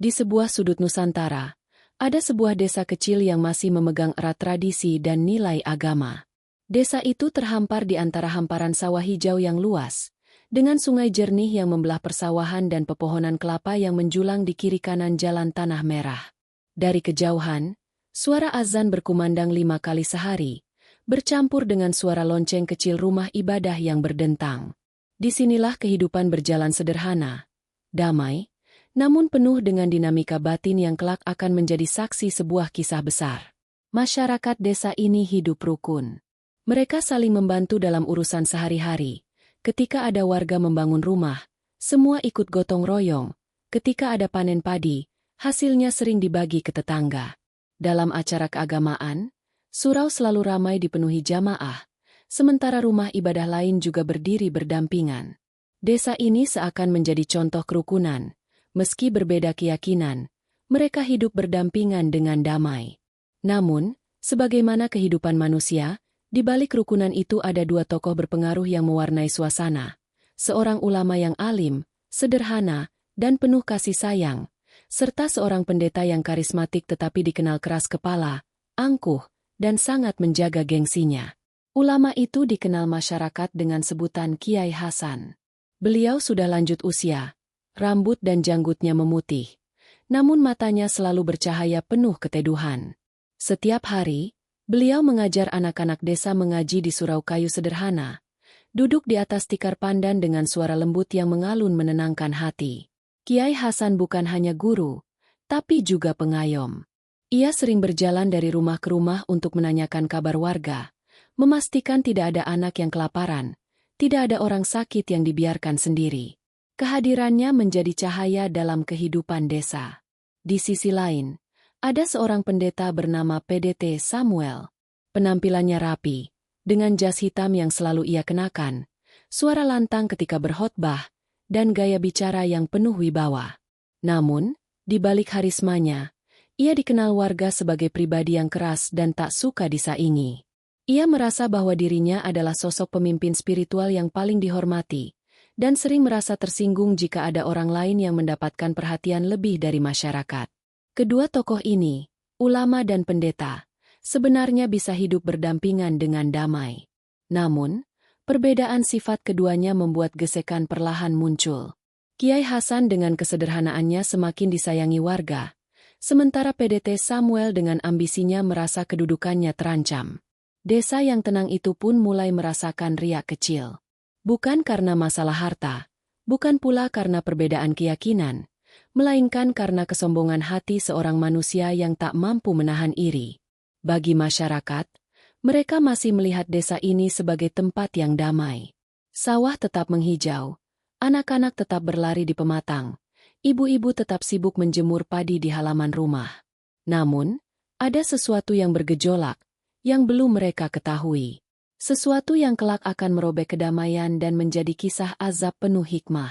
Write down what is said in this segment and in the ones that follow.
Di sebuah sudut Nusantara, ada sebuah desa kecil yang masih memegang erat tradisi dan nilai agama. Desa itu terhampar di antara hamparan sawah hijau yang luas, dengan sungai jernih yang membelah persawahan dan pepohonan kelapa yang menjulang di kiri kanan jalan tanah merah. Dari kejauhan, suara azan berkumandang 5 kali sehari, bercampur dengan suara lonceng kecil rumah ibadah yang berdentang. Disinilah kehidupan berjalan sederhana, damai, namun penuh dengan dinamika batin yang kelak akan menjadi saksi sebuah kisah besar. Masyarakat desa ini hidup rukun. Mereka saling membantu dalam urusan sehari-hari. Ketika ada warga membangun rumah, semua ikut gotong royong. Ketika ada panen padi, hasilnya sering dibagi ke tetangga. Dalam acara keagamaan, surau selalu ramai dipenuhi jamaah, sementara rumah ibadah lain juga berdiri berdampingan. Desa ini seakan menjadi contoh kerukunan. Meski berbeda keyakinan, mereka hidup berdampingan dengan damai. Namun, sebagaimana kehidupan manusia, di balik rukunan itu ada 2 tokoh berpengaruh yang mewarnai suasana. Seorang ulama yang alim, sederhana, dan penuh kasih sayang, serta seorang pendeta yang karismatik tetapi dikenal keras kepala, angkuh, dan sangat menjaga gengsinya. Ulama itu dikenal masyarakat dengan sebutan Kiai Hasan. Beliau sudah lanjut usia. Rambut dan janggutnya memutih, namun matanya selalu bercahaya penuh keteduhan. Setiap hari, beliau mengajar anak-anak desa mengaji di surau kayu sederhana, duduk di atas tikar pandan dengan suara lembut yang mengalun menenangkan hati. Kiai Hasan bukan hanya guru, tapi juga pengayom. Ia sering berjalan dari rumah ke rumah untuk menanyakan kabar warga, memastikan tidak ada anak yang kelaparan, tidak ada orang sakit yang dibiarkan sendiri. Kehadirannya menjadi cahaya dalam kehidupan desa. Di sisi lain, ada seorang pendeta bernama PDT Samuel. Penampilannya rapi, dengan jas hitam yang selalu ia kenakan, suara lantang ketika berkhotbah, dan gaya bicara yang penuh wibawa. Namun, di balik harismanya, ia dikenal warga sebagai pribadi yang keras dan tak suka disaingi. Ia merasa bahwa dirinya adalah sosok pemimpin spiritual yang paling dihormati, dan sering merasa tersinggung jika ada orang lain yang mendapatkan perhatian lebih dari masyarakat. Kedua tokoh ini, ulama dan pendeta, sebenarnya bisa hidup berdampingan dengan damai. Namun, perbedaan sifat keduanya membuat gesekan perlahan muncul. Kiai Hasan dengan kesederhanaannya semakin disayangi warga, sementara PDT Samuel dengan ambisinya merasa kedudukannya terancam. Desa yang tenang itu pun mulai merasakan riak kecil. Bukan karena masalah harta, bukan pula karena perbedaan keyakinan, melainkan karena kesombongan hati seorang manusia yang tak mampu menahan iri. Bagi masyarakat, mereka masih melihat desa ini sebagai tempat yang damai. Sawah tetap menghijau, anak-anak tetap berlari di pematang, ibu-ibu tetap sibuk menjemur padi di halaman rumah. Namun, ada sesuatu yang bergejolak, yang belum mereka ketahui. Sesuatu yang kelak akan merobek kedamaian dan menjadi kisah azab penuh hikmah.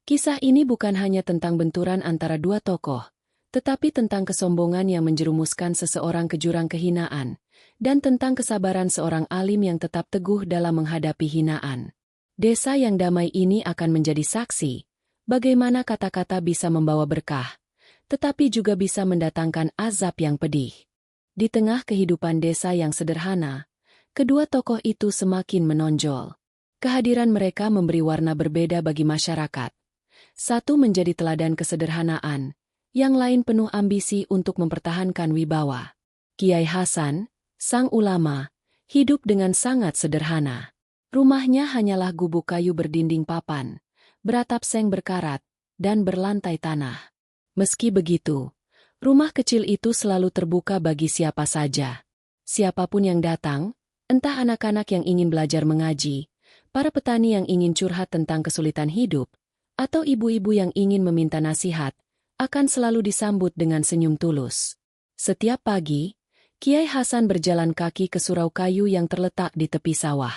Kisah ini bukan hanya tentang benturan antara 2 tokoh, tetapi tentang kesombongan yang menjerumuskan seseorang ke jurang kehinaan, dan tentang kesabaran seorang alim yang tetap teguh dalam menghadapi hinaan. Desa yang damai ini akan menjadi saksi, bagaimana kata-kata bisa membawa berkah, tetapi juga bisa mendatangkan azab yang pedih. Di tengah kehidupan desa yang sederhana, kedua tokoh itu semakin menonjol. Kehadiran mereka memberi warna berbeda bagi masyarakat. Satu menjadi teladan kesederhanaan, yang lain penuh ambisi untuk mempertahankan wibawa. Kiai Hasan, sang ulama, hidup dengan sangat sederhana. Rumahnya hanyalah gubuk kayu berdinding papan, beratap seng berkarat, dan berlantai tanah. Meski begitu, rumah kecil itu selalu terbuka bagi siapa saja. Siapapun yang datang, entah anak-anak yang ingin belajar mengaji, para petani yang ingin curhat tentang kesulitan hidup, atau ibu-ibu yang ingin meminta nasihat, akan selalu disambut dengan senyum tulus. Setiap pagi, Kiai Hasan berjalan kaki ke surau kayu yang terletak di tepi sawah.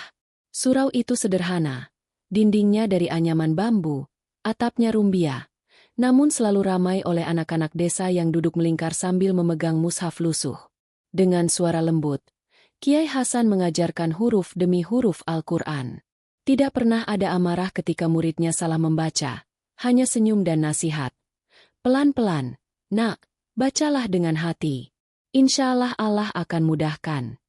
Surau itu sederhana, dindingnya dari anyaman bambu, atapnya rumbia, namun selalu ramai oleh anak-anak desa yang duduk melingkar sambil memegang mushaf lusuh. Dengan suara lembut, Kiai Hasan mengajarkan huruf demi huruf Al-Quran. Tidak pernah ada amarah ketika muridnya salah membaca, hanya senyum dan nasihat. Pelan-pelan, Nak, bacalah dengan hati. Insya Allah akan mudahkan.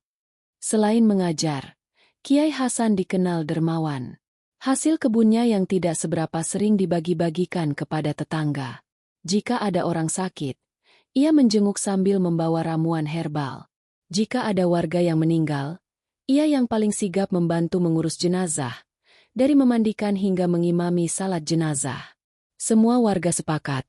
Selain mengajar, Kiai Hasan dikenal dermawan. Hasil kebunnya yang tidak seberapa sering dibagi-bagikan kepada tetangga. Jika ada orang sakit, ia menjenguk sambil membawa ramuan herbal. Jika ada warga yang meninggal, ia yang paling sigap membantu mengurus jenazah, dari memandikan hingga mengimami salat jenazah. Semua warga sepakat,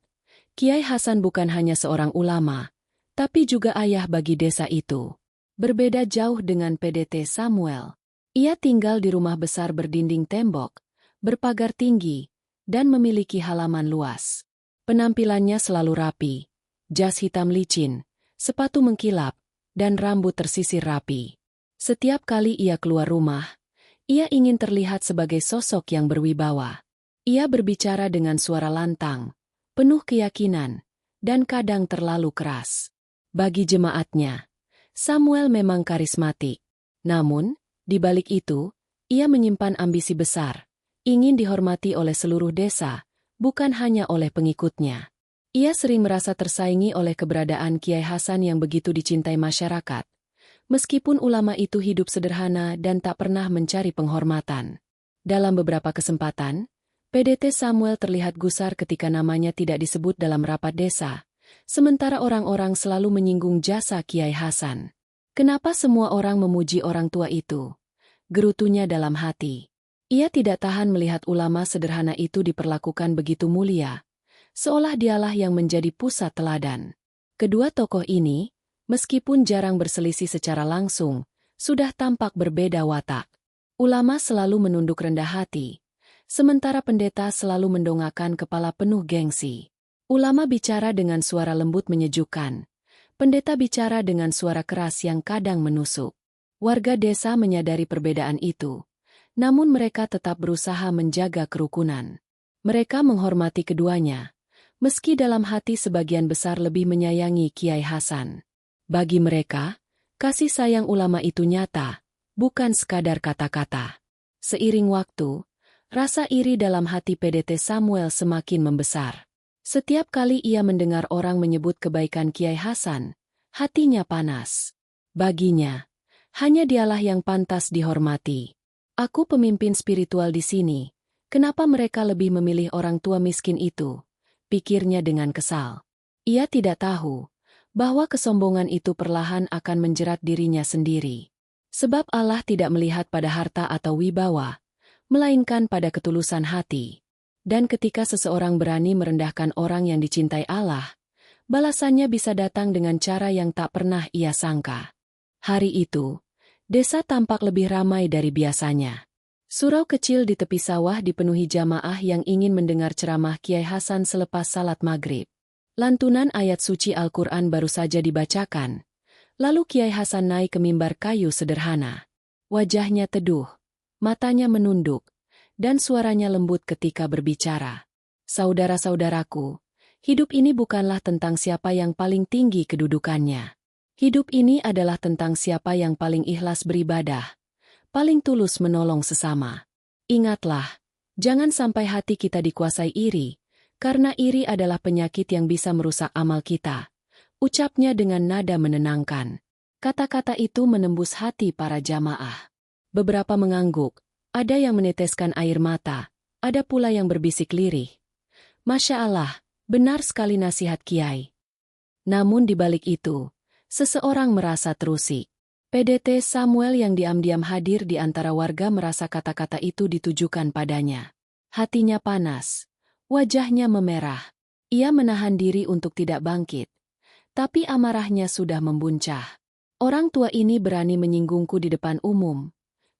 Kiai Hasan bukan hanya seorang ulama, tapi juga ayah bagi desa itu. Berbeda jauh dengan PDT Samuel. Ia tinggal di rumah besar berdinding tembok, berpagar tinggi, dan memiliki halaman luas. Penampilannya selalu rapi, jas hitam licin, sepatu mengkilap, dan rambut tersisir rapi. Setiap kali ia keluar rumah, ia ingin terlihat sebagai sosok yang berwibawa. Ia berbicara dengan suara lantang, penuh keyakinan, dan kadang terlalu keras. Bagi jemaatnya, Samuel memang karismatik. Namun, di balik itu, ia menyimpan ambisi besar, ingin dihormati oleh seluruh desa, bukan hanya oleh pengikutnya. Ia sering merasa tersaingi oleh keberadaan Kiai Hasan yang begitu dicintai masyarakat. Meskipun ulama itu hidup sederhana dan tak pernah mencari penghormatan. Dalam beberapa kesempatan, PDT Samuel terlihat gusar ketika namanya tidak disebut dalam rapat desa, sementara orang-orang selalu menyinggung jasa Kiai Hasan. Kenapa semua orang memuji orang tua itu? Gerutunya dalam hati. Ia tidak tahan melihat ulama sederhana itu diperlakukan begitu mulia, seolah dialah yang menjadi pusat teladan. Kedua tokoh ini, meskipun jarang berselisih secara langsung, sudah tampak berbeda watak. Ulama selalu menunduk rendah hati, sementara pendeta selalu mendongakkan kepala penuh gengsi. Ulama bicara dengan suara lembut menyejukkan. Pendeta bicara dengan suara keras yang kadang menusuk. Warga desa menyadari perbedaan itu, namun mereka tetap berusaha menjaga kerukunan. Mereka menghormati keduanya, meski dalam hati sebagian besar lebih menyayangi Kiai Hasan. Bagi mereka, kasih sayang ulama itu nyata, bukan sekadar kata-kata. Seiring waktu, rasa iri dalam hati PDT Samuel semakin membesar. Setiap kali ia mendengar orang menyebut kebaikan Kiai Hasan, hatinya panas. Baginya, hanya dialah yang pantas dihormati. Aku pemimpin spiritual di sini, kenapa mereka lebih memilih orang tua miskin itu? Pikirnya dengan kesal. Ia tidak tahu bahwa kesombongan itu perlahan akan menjerat dirinya sendiri. Sebab Allah tidak melihat pada harta atau wibawa, melainkan pada ketulusan hati. Dan ketika seseorang berani merendahkan orang yang dicintai Allah, balasannya bisa datang dengan cara yang tak pernah ia sangka. Hari itu, desa tampak lebih ramai dari biasanya. Surau kecil di tepi sawah dipenuhi jamaah yang ingin mendengar ceramah Kiai Hasan selepas salat maghrib. Lantunan ayat suci Al-Quran baru saja dibacakan, lalu Kiai Hasan naik ke mimbar kayu sederhana. Wajahnya teduh, matanya menunduk, dan suaranya lembut ketika berbicara. Saudara-saudaraku, hidup ini bukanlah tentang siapa yang paling tinggi kedudukannya. Hidup ini adalah tentang siapa yang paling ikhlas beribadah, paling tulus menolong sesama. Ingatlah, jangan sampai hati kita dikuasai iri, karena iri adalah penyakit yang bisa merusak amal kita. Ucapnya dengan nada menenangkan. Kata-kata itu menembus hati para jamaah. Beberapa mengangguk. Ada yang meneteskan air mata, ada pula yang berbisik lirih. Masya Allah, benar sekali nasihat Kiai. Namun di balik itu, seseorang merasa terusik. PDT Samuel yang diam-diam hadir di antara warga merasa kata-kata itu ditujukan padanya. Hatinya panas, wajahnya memerah. Ia menahan diri untuk tidak bangkit, tapi amarahnya sudah membuncah. Orang tua ini berani menyinggungku di depan umum,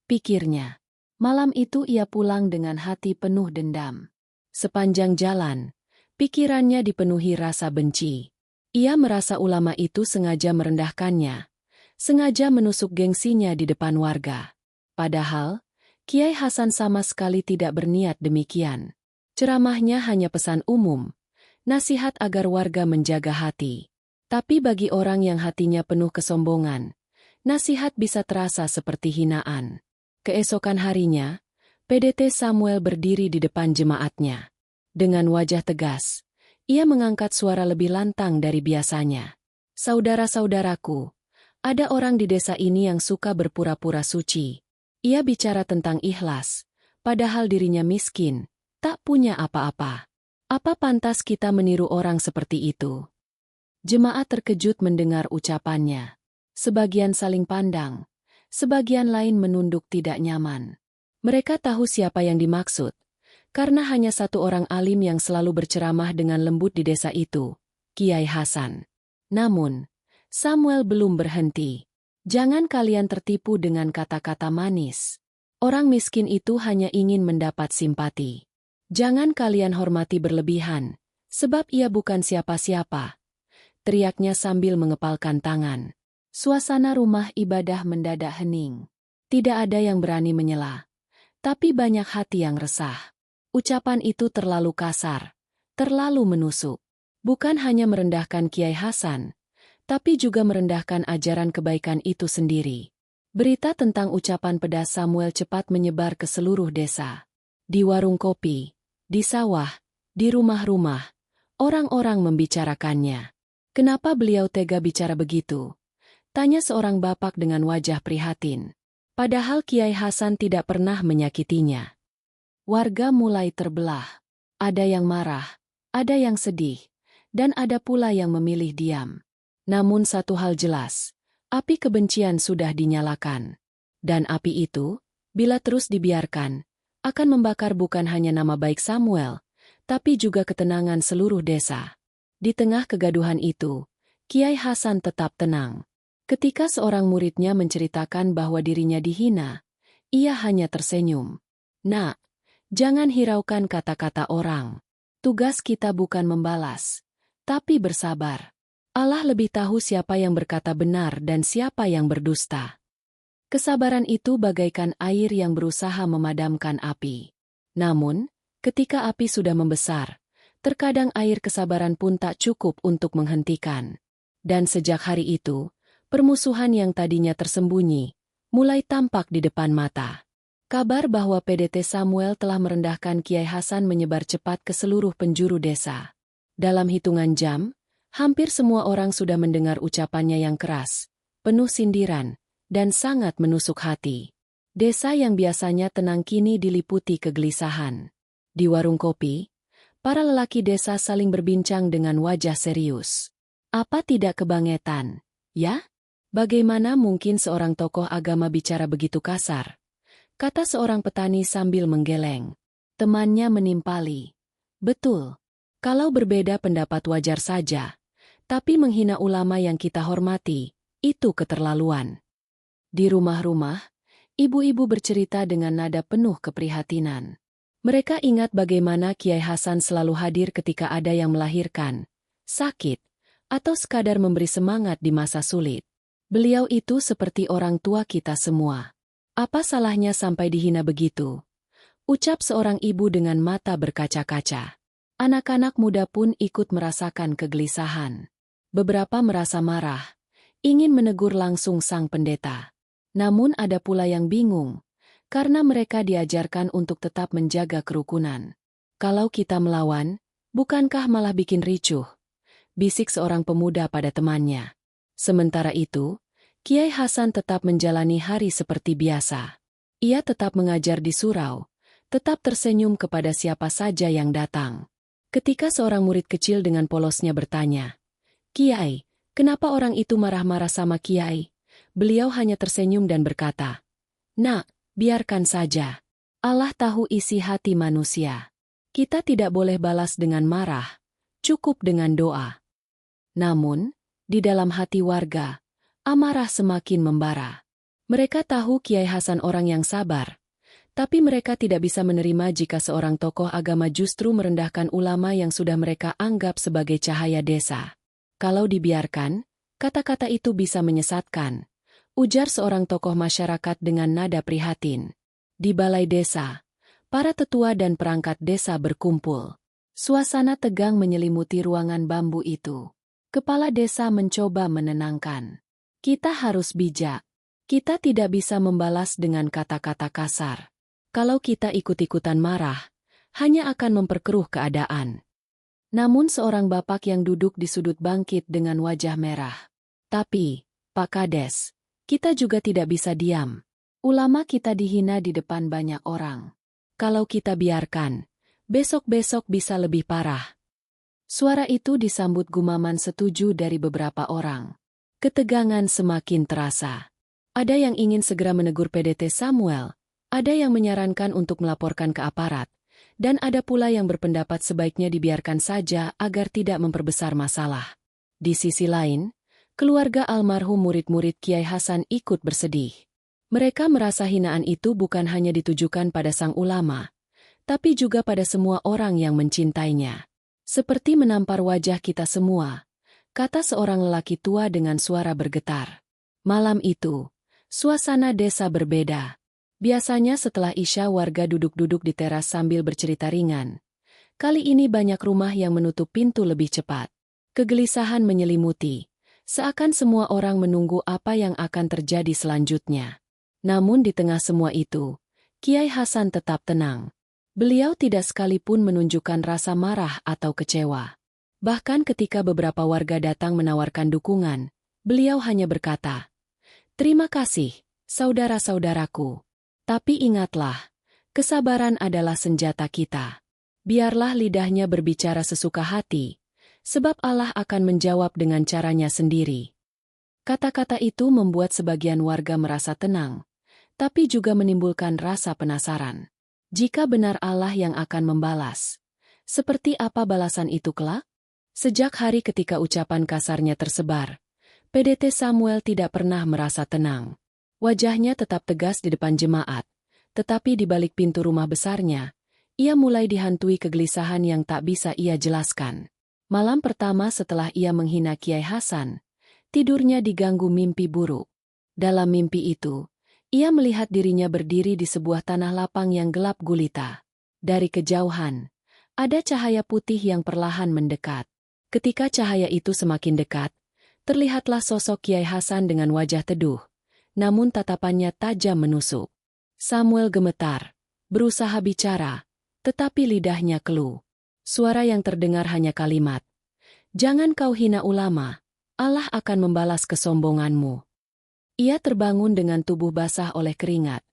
pikirnya. Malam itu ia pulang dengan hati penuh dendam. Sepanjang jalan, pikirannya dipenuhi rasa benci. Ia merasa ulama itu sengaja merendahkannya, sengaja menusuk gengsinya di depan warga. Padahal, Kiai Hasan sama sekali tidak berniat demikian. Ceramahnya hanya pesan umum, nasihat agar warga menjaga hati. Tapi bagi orang yang hatinya penuh kesombongan, nasihat bisa terasa seperti hinaan. Keesokan harinya, PDT Samuel berdiri di depan jemaatnya. Dengan wajah tegas, Ia mengangkat suara lebih lantang dari biasanya. Saudara-saudaraku, ada orang di desa ini yang suka berpura-pura suci. Ia bicara tentang ikhlas, padahal dirinya miskin, tak punya apa-apa. Apa pantas kita meniru orang seperti itu? Jemaat terkejut mendengar ucapannya. Sebagian saling pandang, sebagian lain menunduk tidak nyaman. Mereka tahu siapa yang dimaksud, karena hanya satu orang alim yang selalu berceramah dengan lembut di desa itu, Kiai Hasan. Namun, Samuel belum berhenti. Jangan kalian tertipu dengan kata-kata manis. Orang miskin itu hanya ingin mendapat simpati. Jangan kalian hormati berlebihan, sebab ia bukan siapa-siapa. Teriaknya sambil mengepalkan tangan. Suasana rumah ibadah mendadak hening. Tidak ada yang berani menyela, tapi banyak hati yang resah. Ucapan itu terlalu kasar, terlalu menusuk. Bukan hanya merendahkan Kiai Hasan, tapi juga merendahkan ajaran kebaikan itu sendiri. Berita tentang ucapan pedas Samuel cepat menyebar ke seluruh desa. Di warung kopi, di sawah, di rumah-rumah, orang-orang membicarakannya. Kenapa beliau tega bicara begitu? Tanya seorang bapak dengan wajah prihatin. Padahal Kiai Hasan tidak pernah menyakitinya. Warga mulai terbelah. Ada yang marah, ada yang sedih, dan ada pula yang memilih diam. Namun satu hal jelas, api kebencian sudah dinyalakan. Dan api itu, bila terus dibiarkan, akan membakar bukan hanya nama baik Samuel, tapi juga ketenangan seluruh desa. Di tengah kegaduhan itu, Kiai Hasan tetap tenang. Ketika seorang muridnya menceritakan bahwa dirinya dihina, ia hanya tersenyum. Nak, jangan hiraukan kata-kata orang. Tugas kita bukan membalas, tapi bersabar. Allah lebih tahu siapa yang berkata benar dan siapa yang berdusta. Kesabaran itu bagaikan air yang berusaha memadamkan api. Namun, ketika api sudah membesar, terkadang air kesabaran pun tak cukup untuk menghentikan. Dan sejak hari itu, permusuhan yang tadinya tersembunyi, mulai tampak di depan mata. Kabar bahwa PDT Samuel telah merendahkan Kiai Hasan menyebar cepat ke seluruh penjuru desa. Dalam hitungan jam, hampir semua orang sudah mendengar ucapannya yang keras, penuh sindiran, dan sangat menusuk hati. Desa yang biasanya tenang kini diliputi kegelisahan. Di warung kopi, para lelaki desa saling berbincang dengan wajah serius. Apa tidak kebangetan, ya? Bagaimana mungkin seorang tokoh agama bicara begitu kasar? Kata seorang petani sambil menggeleng. Temannya menimpali. Betul. Kalau berbeda pendapat wajar saja. Tapi menghina ulama yang kita hormati, itu keterlaluan. Di rumah-rumah, ibu-ibu bercerita dengan nada penuh keprihatinan. Mereka ingat bagaimana Kiai Hasan selalu hadir ketika ada yang melahirkan, sakit, atau sekadar memberi semangat di masa sulit. Beliau itu seperti orang tua kita semua. Apa salahnya sampai dihina begitu? Ucap seorang ibu dengan mata berkaca-kaca. Anak-anak muda pun ikut merasakan kegelisahan. Beberapa merasa marah, ingin menegur langsung sang pendeta. Namun ada pula yang bingung, karena mereka diajarkan untuk tetap menjaga kerukunan. Kalau kita melawan, bukankah malah bikin ricuh? Bisik seorang pemuda pada temannya. Sementara itu, Kiai Hasan tetap menjalani hari seperti biasa. Ia tetap mengajar di surau, tetap tersenyum kepada siapa saja yang datang. Ketika seorang murid kecil dengan polosnya bertanya, "Kiai, kenapa orang itu marah-marah sama Kiai?" Beliau hanya tersenyum dan berkata, "Nak, biarkan saja. Allah tahu isi hati manusia. Kita tidak boleh balas dengan marah, cukup dengan doa." Namun, di dalam hati warga, amarah semakin membara. Mereka tahu Kiai Hasan orang yang sabar, tapi mereka tidak bisa menerima jika seorang tokoh agama justru merendahkan ulama yang sudah mereka anggap sebagai cahaya desa. Kalau dibiarkan, kata-kata itu bisa menyesatkan, ujar seorang tokoh masyarakat dengan nada prihatin. Di balai desa, para tetua dan perangkat desa berkumpul. Suasana tegang menyelimuti ruangan bambu itu. Kepala desa mencoba menenangkan. Kita harus bijak. Kita tidak bisa membalas dengan kata-kata kasar. Kalau kita ikut-ikutan marah, hanya akan memperkeruh keadaan. Namun seorang bapak yang duduk di sudut bangkit dengan wajah merah. Tapi, Pak Kades, kita juga tidak bisa diam. Ulama kita dihina di depan banyak orang. Kalau kita biarkan, besok-besok bisa lebih parah. Suara itu disambut gumaman setuju dari beberapa orang. Ketegangan semakin terasa. Ada yang ingin segera menegur PDT Samuel, ada yang menyarankan untuk melaporkan ke aparat, dan ada pula yang berpendapat sebaiknya dibiarkan saja agar tidak memperbesar masalah. Di sisi lain, keluarga almarhum murid-murid Kiai Hasan ikut bersedih. Mereka merasa hinaan itu bukan hanya ditujukan pada sang ulama, tapi juga pada semua orang yang mencintainya. Seperti menampar wajah kita semua, kata seorang lelaki tua dengan suara bergetar. Malam itu, suasana desa berbeda. Biasanya setelah Isya warga duduk-duduk di teras sambil bercerita ringan. Kali ini banyak rumah yang menutup pintu lebih cepat. Kegelisahan menyelimuti, seakan semua orang menunggu apa yang akan terjadi selanjutnya. Namun di tengah semua itu, Kiai Hasan tetap tenang. Beliau tidak sekalipun menunjukkan rasa marah atau kecewa. Bahkan ketika beberapa warga datang menawarkan dukungan, beliau hanya berkata, "Terima kasih, saudara-saudaraku. Tapi ingatlah, kesabaran adalah senjata kita. Biarlah lidahnya berbicara sesuka hati, sebab Allah akan menjawab dengan caranya sendiri." Kata-kata itu membuat sebagian warga merasa tenang, tapi juga menimbulkan rasa penasaran. Jika benar Allah yang akan membalas, seperti apa balasan itu kelak? Sejak hari ketika ucapan kasarnya tersebar, PDT Samuel tidak pernah merasa tenang. Wajahnya tetap tegas di depan jemaat, tetapi di balik pintu rumah besarnya, ia mulai dihantui kegelisahan yang tak bisa ia jelaskan. Malam pertama setelah ia menghina Kiai Hasan, tidurnya diganggu mimpi buruk. Dalam mimpi itu, ia melihat dirinya berdiri di sebuah tanah lapang yang gelap gulita. Dari kejauhan, ada cahaya putih yang perlahan mendekat. Ketika cahaya itu semakin dekat, terlihatlah sosok Kiai Hasan dengan wajah teduh, namun tatapannya tajam menusuk. Samuel gemetar, berusaha bicara, tetapi lidahnya keluh. Suara yang terdengar hanya kalimat, "Jangan kau hina ulama, Allah akan membalas kesombonganmu." Ia terbangun dengan tubuh basah oleh keringat,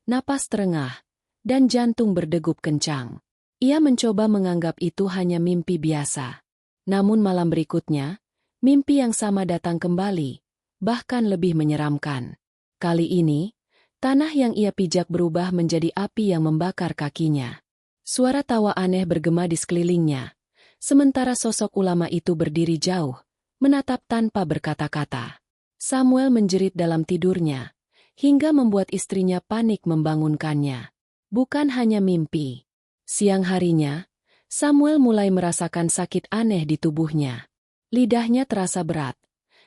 napas terengah, dan jantung berdegup kencang. Ia mencoba menganggap itu hanya mimpi biasa. Namun malam berikutnya, mimpi yang sama datang kembali, bahkan lebih menyeramkan. Kali ini, tanah yang ia pijak berubah menjadi api yang membakar kakinya. Suara tawa aneh bergema di sekelilingnya, sementara sosok ulama itu berdiri jauh, menatap tanpa berkata-kata. Samuel menjerit dalam tidurnya, hingga membuat istrinya panik membangunkannya. Bukan hanya mimpi. Siang harinya, Samuel mulai merasakan sakit aneh di tubuhnya. Lidahnya terasa berat,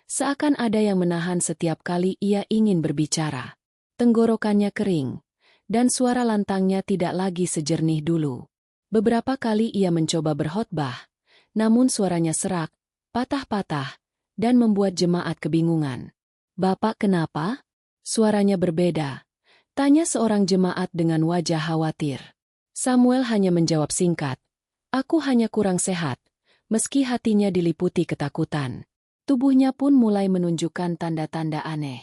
seakan ada yang menahan setiap kali ia ingin berbicara. Tenggorokannya kering, dan suara lantangnya tidak lagi sejernih dulu. Beberapa kali ia mencoba berkhotbah, namun suaranya serak, patah-patah, dan membuat jemaat kebingungan. "Bapak kenapa?" Suaranya berbeda, tanya seorang jemaat dengan wajah khawatir. Samuel hanya menjawab singkat, "Aku hanya kurang sehat," meski hatinya diliputi ketakutan. Tubuhnya pun mulai menunjukkan tanda-tanda aneh.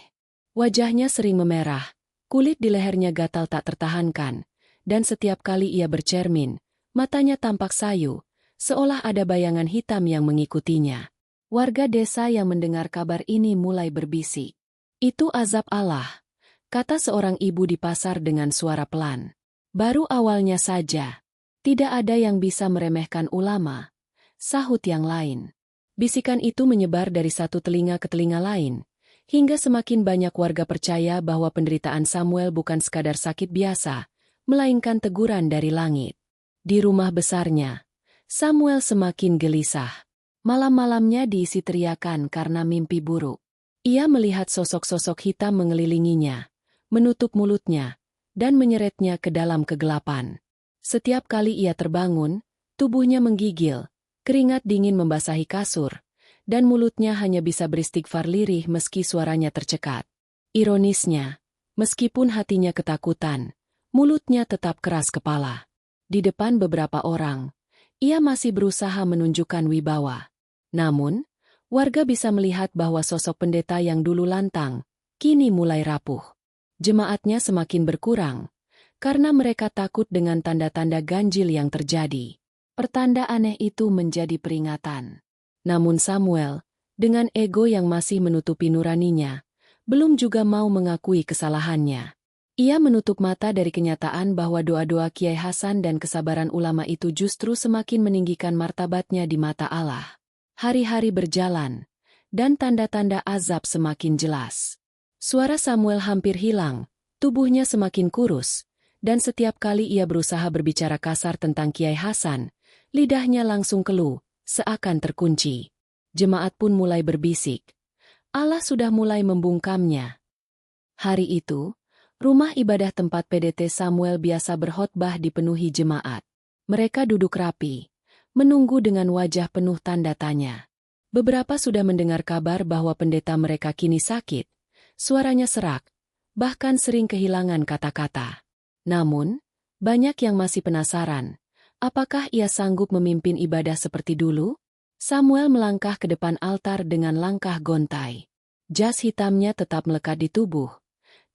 Wajahnya sering memerah, kulit di lehernya gatal tak tertahankan, dan setiap kali ia bercermin, matanya tampak sayu, seolah ada bayangan hitam yang mengikutinya. Warga desa yang mendengar kabar ini mulai berbisik. "Itu azab Allah," kata seorang ibu di pasar dengan suara pelan. "Baru awalnya saja. Tidak ada yang bisa meremehkan ulama," sahut yang lain. Bisikan itu menyebar dari satu telinga ke telinga lain, hingga semakin banyak warga percaya bahwa penderitaan Samuel bukan sekadar sakit biasa, melainkan teguran dari langit. Di rumah besarnya, Samuel semakin gelisah. Malam-malamnya diisi teriakan karena mimpi buruk. Ia melihat sosok-sosok hitam mengelilinginya, menutup mulutnya, dan menyeretnya ke dalam kegelapan. Setiap kali ia terbangun, tubuhnya menggigil, keringat dingin membasahi kasur, dan mulutnya hanya bisa beristighfar lirih meski suaranya tercekat. Ironisnya, meskipun hatinya ketakutan, mulutnya tetap keras kepala. Di depan beberapa orang, Ia masih berusaha menunjukkan wibawa. Namun, warga bisa melihat bahwa sosok pendeta yang dulu lantang, kini mulai rapuh. Jemaatnya semakin berkurang, karena mereka takut dengan tanda-tanda ganjil yang terjadi. Pertanda aneh itu menjadi peringatan. Namun Samuel, dengan ego yang masih menutupi nuraninya, belum juga mau mengakui kesalahannya. Ia menutup mata dari kenyataan bahwa doa-doa Kiai Hasan dan kesabaran ulama itu justru semakin meninggikan martabatnya di mata Allah. Hari-hari berjalan, dan tanda-tanda azab semakin jelas. Suara Samuel hampir hilang, tubuhnya semakin kurus, dan setiap kali ia berusaha berbicara kasar tentang Kiai Hasan, lidahnya langsung keluh, seakan terkunci. Jemaat pun mulai berbisik. Allah sudah mulai membungkamnya. Hari itu, rumah ibadah tempat PDT Samuel biasa berkhotbah dipenuhi jemaat. Mereka duduk rapi, menunggu dengan wajah penuh tanda tanya. Beberapa sudah mendengar kabar bahwa pendeta mereka kini sakit, suaranya serak, bahkan sering kehilangan kata-kata. Namun, banyak yang masih penasaran, apakah ia sanggup memimpin ibadah seperti dulu? Samuel melangkah ke depan altar dengan langkah gontai. Jas hitamnya tetap melekat di tubuh,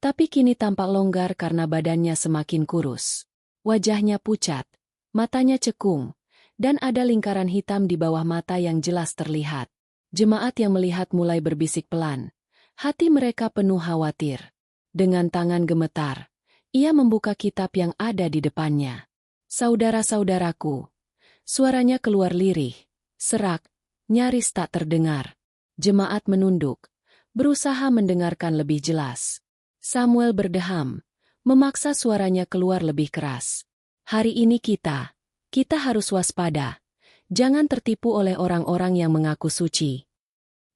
tapi kini tampak longgar karena badannya semakin kurus. Wajahnya pucat, matanya cekung, dan ada lingkaran hitam di bawah mata yang jelas terlihat. Jemaat yang melihat mulai berbisik pelan. Hati mereka penuh khawatir. Dengan tangan gemetar, ia membuka kitab yang ada di depannya. Saudara-saudaraku, suaranya keluar lirih, serak, nyaris tak terdengar. Jemaat menunduk, berusaha mendengarkan lebih jelas. Samuel berdeham, memaksa suaranya keluar lebih keras. Hari ini kita harus waspada. Jangan tertipu oleh orang-orang yang mengaku suci.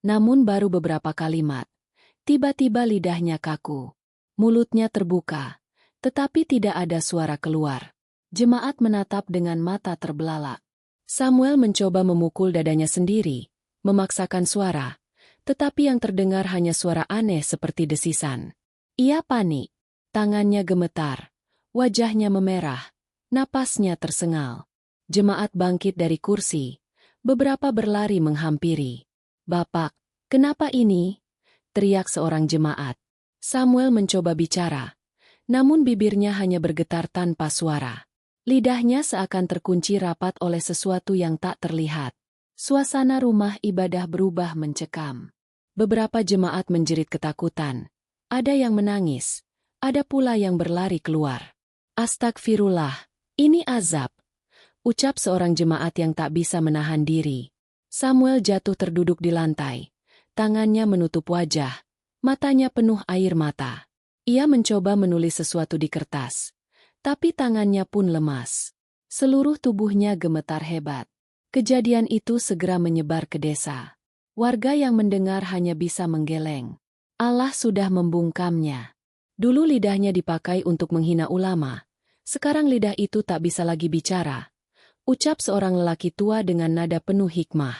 Namun baru beberapa kalimat, tiba-tiba lidahnya kaku. Mulutnya terbuka, tetapi tidak ada suara keluar. Jemaat menatap dengan mata terbelalak. Samuel mencoba memukul dadanya sendiri, memaksakan suara, tetapi yang terdengar hanya suara aneh seperti desisan. Ia panik, tangannya gemetar, wajahnya memerah, napasnya tersengal. Jemaat bangkit dari kursi, beberapa berlari menghampiri. "Bapak, kenapa ini?" teriak seorang jemaat. Samuel mencoba bicara, namun bibirnya hanya bergetar tanpa suara. Lidahnya seakan terkunci rapat oleh sesuatu yang tak terlihat. Suasana rumah ibadah berubah mencekam. Beberapa jemaat menjerit ketakutan. Ada yang menangis, ada pula yang berlari keluar. "Astagfirullah, ini azab," ucap seorang jemaat yang tak bisa menahan diri. Samuel jatuh terduduk di lantai. Tangannya menutup wajah, matanya penuh air mata. Ia mencoba menulis sesuatu di kertas, tapi tangannya pun lemas. Seluruh tubuhnya gemetar hebat. Kejadian itu segera menyebar ke desa. Warga yang mendengar hanya bisa menggeleng. Allah sudah membungkamnya. Dulu lidahnya dipakai untuk menghina ulama. Sekarang lidah itu tak bisa lagi bicara. Ucap seorang lelaki tua dengan nada penuh hikmah.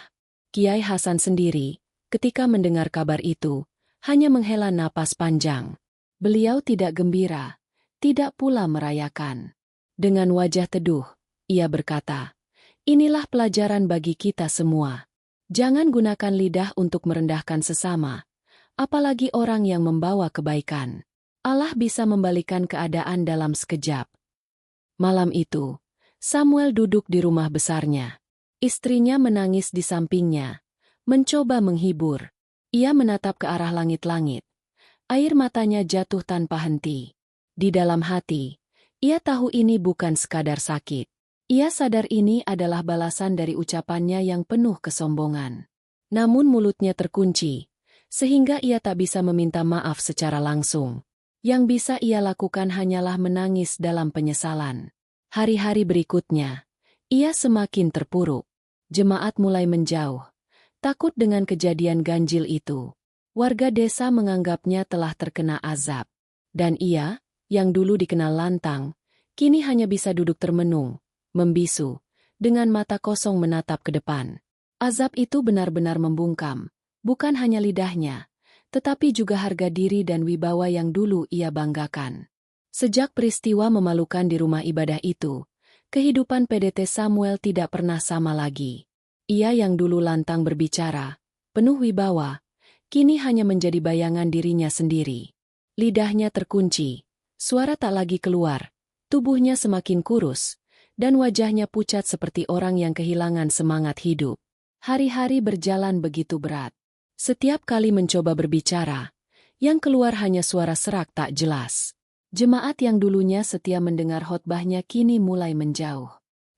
Kiai Hasan sendiri, ketika mendengar kabar itu, hanya menghela napas panjang. Beliau tidak gembira, tidak pula merayakan. Dengan wajah teduh, ia berkata, "Inilah pelajaran bagi kita semua. Jangan gunakan lidah untuk merendahkan sesama, apalagi orang yang membawa kebaikan. Allah bisa membalikan keadaan dalam sekejap." Malam itu, Samuel duduk di rumah besarnya. Istrinya menangis di sampingnya, mencoba menghibur. Ia menatap ke arah langit-langit. Air matanya jatuh tanpa henti. Di dalam hati, ia tahu ini bukan sekadar sakit. Ia sadar ini adalah balasan dari ucapannya yang penuh kesombongan. Namun mulutnya terkunci, sehingga ia tak bisa meminta maaf secara langsung. Yang bisa ia lakukan hanyalah menangis dalam penyesalan. Hari-hari berikutnya, ia semakin terpuruk. Jemaat mulai menjauh, takut dengan kejadian ganjil itu. Warga desa menganggapnya telah terkena azab. Dan ia, yang dulu dikenal lantang, kini hanya bisa duduk termenung, membisu, dengan mata kosong menatap ke depan. Azab itu benar-benar membungkam, bukan hanya lidahnya, tetapi juga harga diri dan wibawa yang dulu ia banggakan. Sejak peristiwa memalukan di rumah ibadah itu, Kehidupan PDT Samuel tidak pernah sama lagi. Ia yang dulu lantang berbicara, penuh wibawa, kini hanya menjadi bayangan dirinya sendiri. Lidahnya terkunci, suara tak lagi keluar, tubuhnya semakin kurus, dan wajahnya pucat seperti orang yang kehilangan semangat hidup. Hari-hari berjalan begitu berat. Setiap kali mencoba berbicara, yang keluar hanya suara serak tak jelas. Jemaat yang dulunya setia mendengar khotbahnya kini mulai menjauh.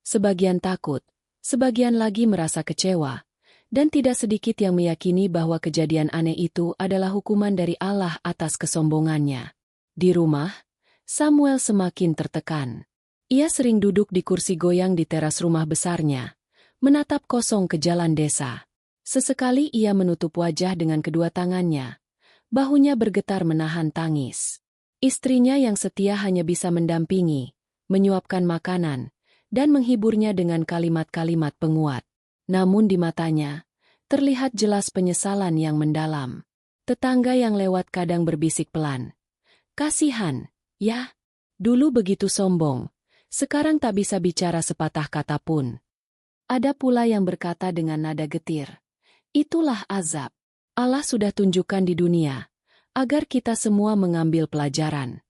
Sebagian takut, sebagian lagi merasa kecewa, dan tidak sedikit yang meyakini bahwa kejadian aneh itu adalah hukuman dari Allah atas kesombongannya. Di rumah, Samuel semakin tertekan. Ia sering duduk di kursi goyang di teras rumah besarnya, menatap kosong ke jalan desa. Sesekali ia menutup wajah dengan kedua tangannya, bahunya bergetar menahan tangis. Istrinya yang setia hanya bisa mendampingi, menyuapkan makanan, dan menghiburnya dengan kalimat-kalimat penguat. Namun di matanya, terlihat jelas penyesalan yang mendalam. Tetangga yang lewat kadang berbisik pelan. "Kasihan, ya. Dulu begitu sombong, sekarang tak bisa bicara sepatah kata pun." Ada pula yang berkata dengan nada getir, "Itulah azab. Allah sudah tunjukkan di dunia, agar kita semua mengambil pelajaran."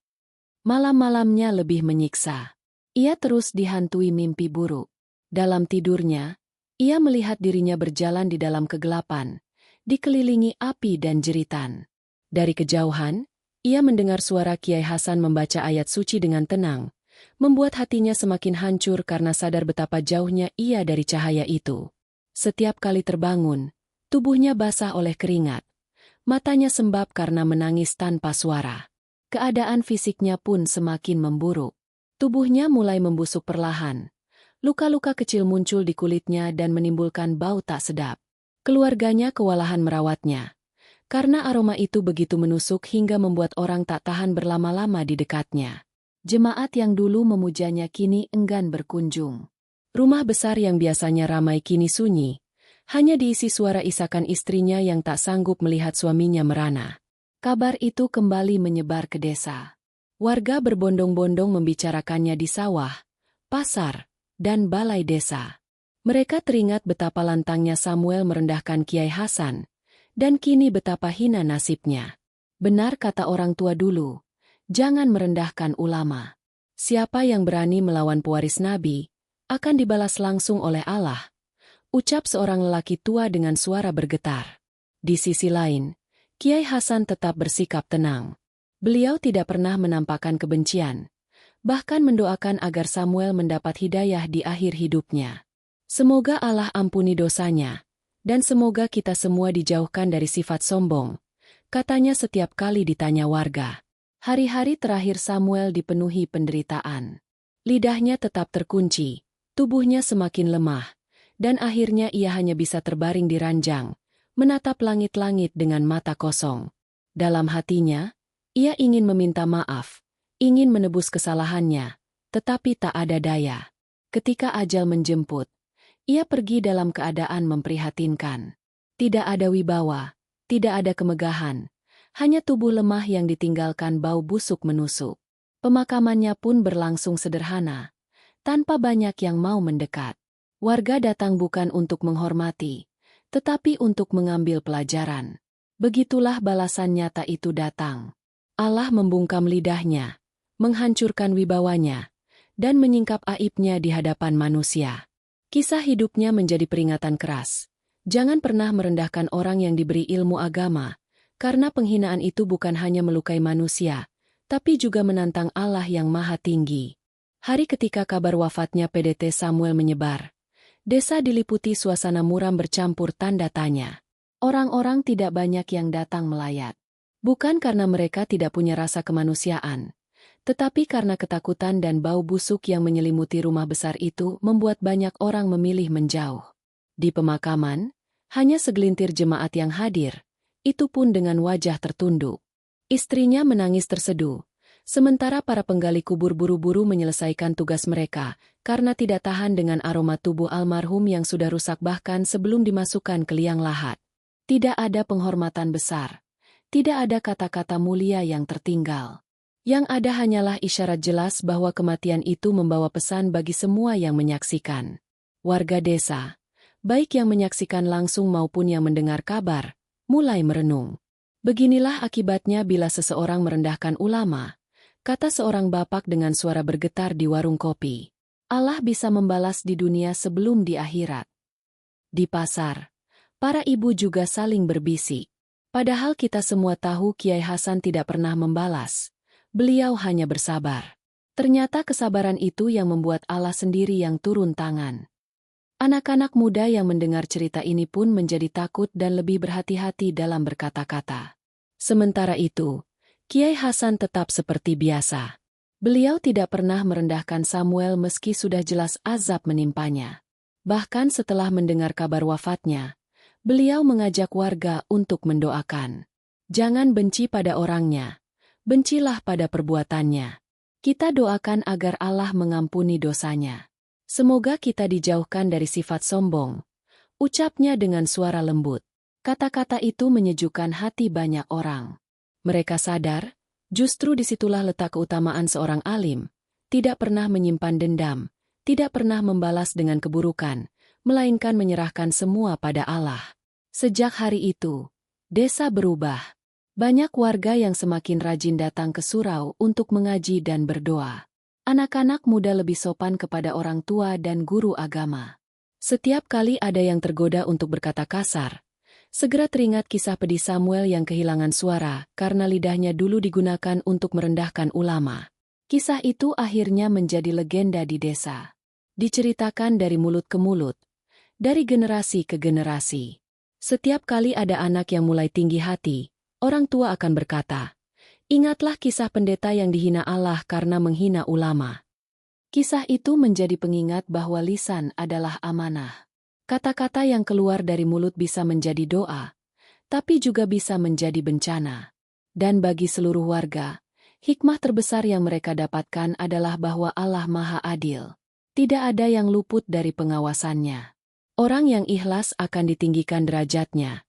Malam-malamnya lebih menyiksa. Ia terus dihantui mimpi buruk. Dalam tidurnya, ia melihat dirinya berjalan di dalam kegelapan, dikelilingi api dan jeritan. Dari kejauhan, ia mendengar suara Kiai Hasan membaca ayat suci dengan tenang, membuat hatinya semakin hancur karena sadar betapa jauhnya ia dari cahaya itu. Setiap kali terbangun, tubuhnya basah oleh keringat. Matanya sembab karena menangis tanpa suara. Keadaan fisiknya pun semakin memburuk. Tubuhnya mulai membusuk perlahan. Luka-luka kecil muncul di kulitnya dan menimbulkan bau tak sedap. Keluarganya kewalahan merawatnya, karena aroma itu begitu menusuk hingga membuat orang tak tahan berlama-lama di dekatnya. Jemaat yang dulu memujanya kini enggan berkunjung. Rumah besar yang biasanya ramai kini sunyi, hanya diisi suara isakan istrinya yang tak sanggup melihat suaminya merana. Kabar itu kembali menyebar ke desa. Warga berbondong-bondong membicarakannya di sawah, pasar, dan balai desa. Mereka teringat betapa lantangnya Samuel merendahkan Kiai Hasan, dan kini betapa hina nasibnya. Benar kata orang tua dulu, jangan merendahkan ulama. Siapa yang berani melawan pewaris Nabi, akan dibalas langsung oleh Allah, ucap seorang lelaki tua dengan suara bergetar. Di sisi lain, Kiai Hasan tetap bersikap tenang. Beliau tidak pernah menampakkan kebencian, bahkan mendoakan agar Samuel mendapat hidayah di akhir hidupnya. Semoga Allah ampuni dosanya, dan semoga kita semua dijauhkan dari sifat sombong, katanya setiap kali ditanya warga. Hari-hari terakhir Samuel dipenuhi penderitaan. Lidahnya tetap terkunci, tubuhnya semakin lemah, dan akhirnya ia hanya bisa terbaring di ranjang, menatap langit-langit dengan mata kosong. Dalam hatinya, ia ingin meminta maaf, ingin menebus kesalahannya, tetapi tak ada daya. Ketika ajal menjemput, ia pergi dalam keadaan memprihatinkan. Tidak ada wibawa, tidak ada kemegahan, hanya tubuh lemah yang ditinggalkan bau busuk menusuk. Pemakamannya pun berlangsung sederhana, tanpa banyak yang mau mendekat. Warga datang bukan untuk menghormati, tetapi untuk mengambil pelajaran. Begitulah balasan nyata itu datang. Allah membungkam lidahnya, menghancurkan wibawanya, dan menyingkap aibnya di hadapan manusia. Kisah hidupnya menjadi peringatan keras. Jangan pernah merendahkan orang yang diberi ilmu agama, karena penghinaan itu bukan hanya melukai manusia, tapi juga menantang Allah yang Maha Tinggi. Hari ketika kabar wafatnya PDT Samuel menyebar, desa diliputi suasana muram bercampur tanda tanya. Orang-orang tidak banyak yang datang melayat. Bukan karena mereka tidak punya rasa kemanusiaan, tetapi karena ketakutan dan bau busuk yang menyelimuti rumah besar itu membuat banyak orang memilih menjauh. Di pemakaman, hanya segelintir jemaat yang hadir, itu pun dengan wajah tertunduk. Istrinya menangis terseduh, sementara para penggali kubur buru-buru menyelesaikan tugas mereka, karena tidak tahan dengan aroma tubuh almarhum yang sudah rusak bahkan sebelum dimasukkan ke liang lahat. Tidak ada penghormatan besar. Tidak ada kata-kata mulia yang tertinggal. Yang ada hanyalah isyarat jelas bahwa kematian itu membawa pesan bagi semua yang menyaksikan. Warga desa, baik yang menyaksikan langsung maupun yang mendengar kabar, mulai merenung. Beginilah akibatnya bila seseorang merendahkan ulama, kata seorang bapak dengan suara bergetar di warung kopi. Allah bisa membalas di dunia sebelum di akhirat. Di pasar, para ibu juga saling berbisik. Padahal kita semua tahu Kiai Hasan tidak pernah membalas. Beliau hanya bersabar. Ternyata kesabaran itu yang membuat Allah sendiri yang turun tangan. Anak-anak muda yang mendengar cerita ini pun menjadi takut dan lebih berhati-hati dalam berkata-kata. Sementara itu, Kiai Hasan tetap seperti biasa. Beliau tidak pernah merendahkan Samuel meski sudah jelas azab menimpanya. Bahkan setelah mendengar kabar wafatnya, beliau mengajak warga untuk mendoakan. Jangan benci pada orangnya. Bencilah pada perbuatannya. Kita doakan agar Allah mengampuni dosanya. Semoga kita dijauhkan dari sifat sombong. Ucapnya dengan suara lembut. Kata-kata itu menyejukkan hati banyak orang. Mereka sadar, justru disitulah letak keutamaan seorang alim. Tidak pernah menyimpan dendam, tidak pernah membalas dengan keburukan, melainkan menyerahkan semua pada Allah. Sejak hari itu, desa berubah. Banyak warga yang semakin rajin datang ke surau untuk mengaji dan berdoa. Anak-anak muda lebih sopan kepada orang tua dan guru agama. Setiap kali ada yang tergoda untuk berkata kasar, segera teringat kisah pedih Samuel yang kehilangan suara karena lidahnya dulu digunakan untuk merendahkan ulama. Kisah itu akhirnya menjadi legenda di desa. Diceritakan dari mulut ke mulut, dari generasi ke generasi. Setiap kali ada anak yang mulai tinggi hati, orang tua akan berkata, ingatlah kisah pendeta yang dihina Allah karena menghina ulama. Kisah itu menjadi pengingat bahwa lisan adalah amanah. Kata-kata yang keluar dari mulut bisa menjadi doa, tapi juga bisa menjadi bencana. Dan bagi seluruh warga, hikmah terbesar yang mereka dapatkan adalah bahwa Allah Maha Adil. Tidak ada yang luput dari pengawasannya. Orang yang ikhlas akan ditinggikan derajatnya.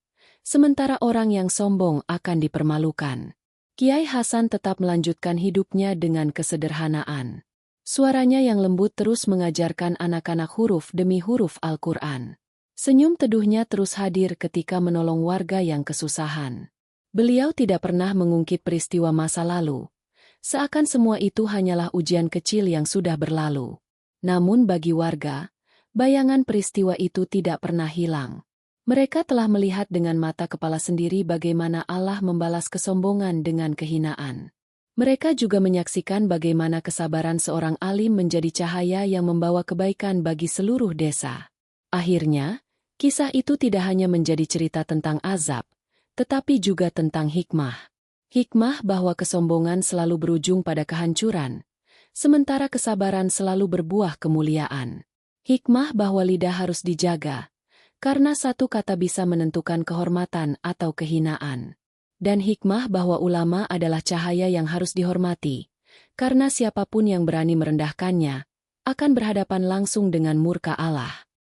Sementara orang yang sombong akan dipermalukan. Kiai Hasan tetap melanjutkan hidupnya dengan kesederhanaan. Suaranya yang lembut terus mengajarkan anak-anak huruf demi huruf Al-Quran. Senyum teduhnya terus hadir ketika menolong warga yang kesusahan. Beliau tidak pernah mengungkit peristiwa masa lalu. Seakan semua itu hanyalah ujian kecil yang sudah berlalu. Namun bagi warga, bayangan peristiwa itu tidak pernah hilang. Mereka telah melihat dengan mata kepala sendiri bagaimana Allah membalas kesombongan dengan kehinaan. Mereka juga menyaksikan bagaimana kesabaran seorang alim menjadi cahaya yang membawa kebaikan bagi seluruh desa. Akhirnya, kisah itu tidak hanya menjadi cerita tentang azab, tetapi juga tentang hikmah. Hikmah bahwa kesombongan selalu berujung pada kehancuran, sementara kesabaran selalu berbuah kemuliaan. Hikmah bahwa lidah harus dijaga, karena satu kata bisa menentukan kehormatan atau kehinaan. Dan hikmah bahwa ulama adalah cahaya yang harus dihormati, karena siapapun yang berani merendahkannya, akan berhadapan langsung dengan murka Allah.